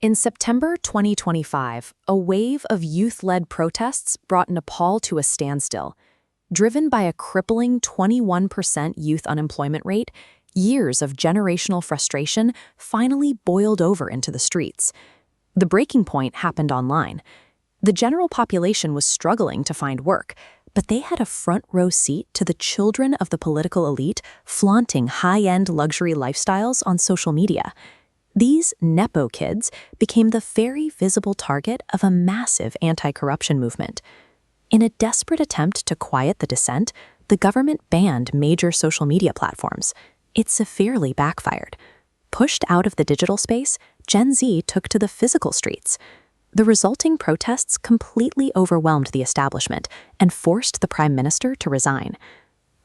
In September 2025, a wave of youth-led protests brought Nepal to a standstill. Driven by a crippling 21% youth unemployment rate, years of generational frustration finally boiled over into the streets. The breaking point happened online. The general population was struggling to find work, but they had a front-row seat to the children of the political elite flaunting high-end luxury lifestyles on social media. These Nepo kids became the very visible target of a massive anti-corruption movement. In a desperate attempt to quiet the dissent, the government banned major social media platforms. It severely backfired. Pushed out of the digital space, Gen Z took to the physical streets. The resulting protests completely overwhelmed the establishment and forced the prime minister to resign.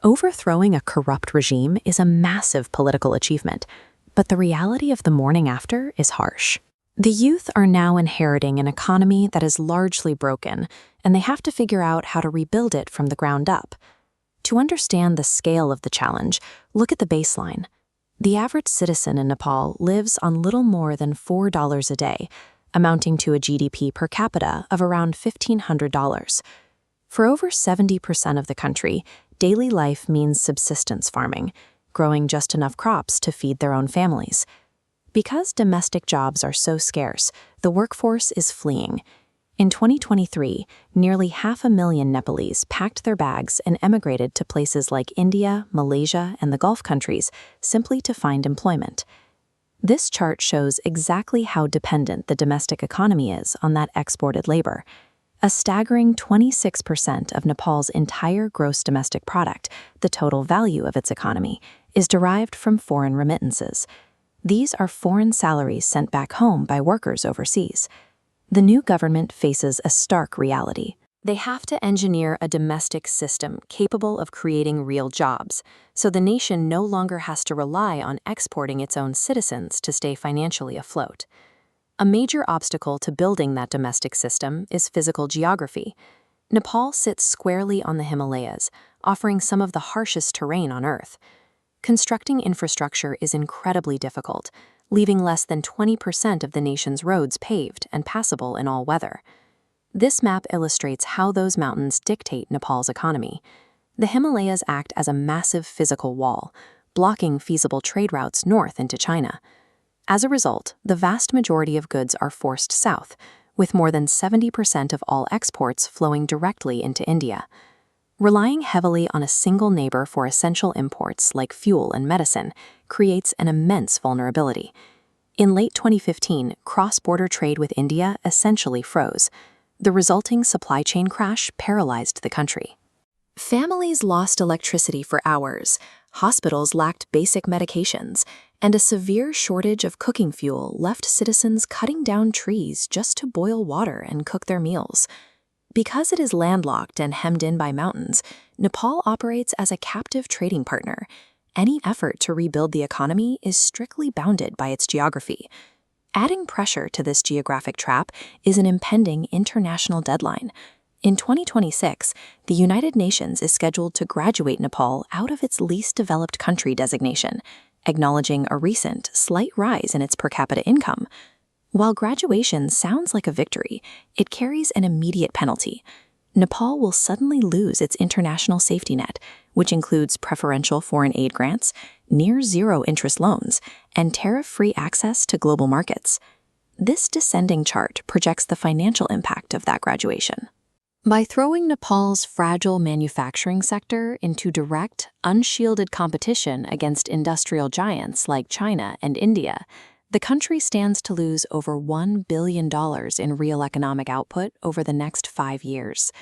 Overthrowing a corrupt regime is a massive political achievement, but the reality of the morning after is harsh. The youth are now inheriting an economy that is largely broken, and they have to figure out how to rebuild it from the ground up. To understand the scale of the challenge, look at the baseline. The average citizen in Nepal lives on little more than $4 a day, amounting to a GDP per capita of around $1,500. For over 70% of the country, daily life means subsistence farming, growing just enough crops to feed their own families. Because domestic jobs are so scarce, the workforce is fleeing. In 2023, nearly 500,000 Nepalese packed their bags and emigrated to places like India, Malaysia, and the Gulf countries simply to find employment. This chart shows exactly how dependent the domestic economy is on that exported labor. A staggering 26% of Nepal's entire gross domestic product, the total value of its economy, is derived from foreign remittances. These are foreign salaries sent back home by workers overseas. The new government faces a stark reality. They have to engineer a domestic system capable of creating real jobs, so the nation no longer has to rely on exporting its own citizens to stay financially afloat. A major obstacle to building that domestic system is physical geography. Nepal sits squarely on the Himalayas, offering some of the harshest terrain on Earth. Constructing infrastructure is incredibly difficult, leaving less than 20% of the nation's roads paved and passable in all weather. This map illustrates how those mountains dictate Nepal's economy. The Himalayas act as a massive physical wall, blocking feasible trade routes north into China. As a result, the vast majority of goods are forced south, with more than 70% of all exports flowing directly into India. Relying heavily on a single neighbor for essential imports like fuel and medicine creates an immense vulnerability. In late 2015, cross-border trade with India essentially froze. The resulting supply chain crash paralyzed the country. Families lost electricity for hours, hospitals lacked basic medications, and a severe shortage of cooking fuel left citizens cutting down trees just to boil water and cook their meals. Because it is landlocked and hemmed in by mountains, Nepal operates as a captive trading partner. Any effort to rebuild the economy is strictly bounded by its geography. Adding pressure to this geographic trap is an impending international deadline. In 2026, the United Nations is scheduled to graduate Nepal out of its least developed country designation, acknowledging a recent, slight rise in its per capita income. While graduation sounds like a victory, it carries an immediate penalty. Nepal will suddenly lose its international safety net, which includes preferential foreign aid grants, near-zero interest loans, and tariff-free access to global markets. This descending chart projects the financial impact of that graduation. By throwing Nepal's fragile manufacturing sector into direct, unshielded competition against industrial giants like China and India, the country stands to lose over $1 billion in real economic output over the next 5 years.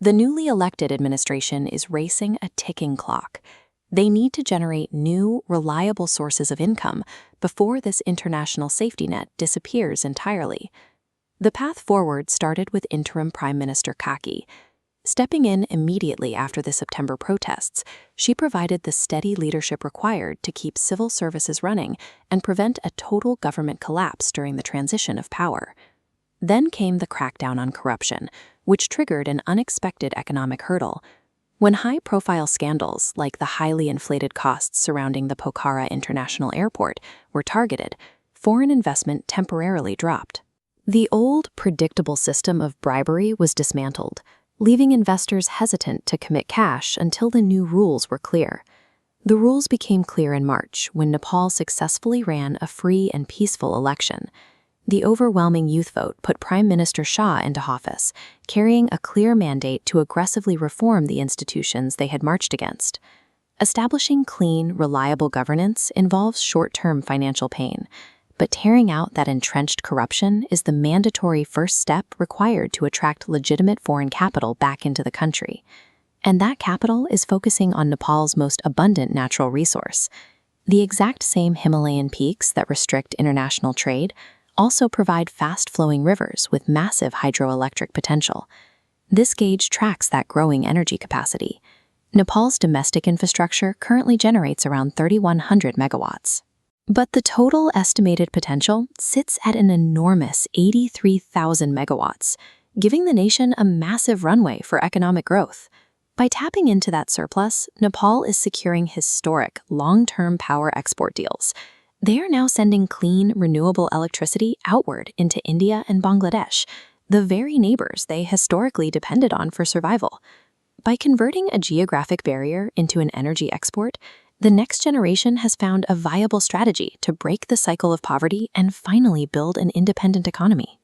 The newly elected administration is racing a ticking clock. They need to generate new, reliable sources of income before this international safety net disappears entirely. The path forward started with interim Prime Minister Kaki. Stepping in immediately after the September protests, she provided the steady leadership required to keep civil services running and prevent a total government collapse during the transition of power. Then came the crackdown on corruption, which triggered an unexpected economic hurdle. When high-profile scandals, like the highly inflated costs surrounding the Pokhara International Airport, were targeted, foreign investment temporarily dropped. The old, predictable system of bribery was dismantled, leaving investors hesitant to commit cash until the new rules were clear. The rules became clear in March when Nepal successfully ran a free and peaceful election. The overwhelming youth vote put Prime Minister Shah into office, carrying a clear mandate to aggressively reform the institutions they had marched against. Establishing clean, reliable governance involves short-term financial pain, but tearing out that entrenched corruption is the mandatory first step required to attract legitimate foreign capital back into the country. And that capital is focusing on Nepal's most abundant natural resource. The exact same Himalayan peaks that restrict international trade also provide fast-flowing rivers with massive hydroelectric potential. This gauge tracks that growing energy capacity. Nepal's domestic infrastructure currently generates around 3,100 megawatts. But the total estimated potential sits at an enormous 83,000 megawatts, giving the nation a massive runway for economic growth. By tapping into that surplus, Nepal is securing historic, long-term power export deals. They are now sending clean, renewable electricity outward into India and Bangladesh, the very neighbors they historically depended on for survival. By converting a geographic barrier into an energy export, the next generation has found a viable strategy to break the cycle of poverty and finally build an independent economy.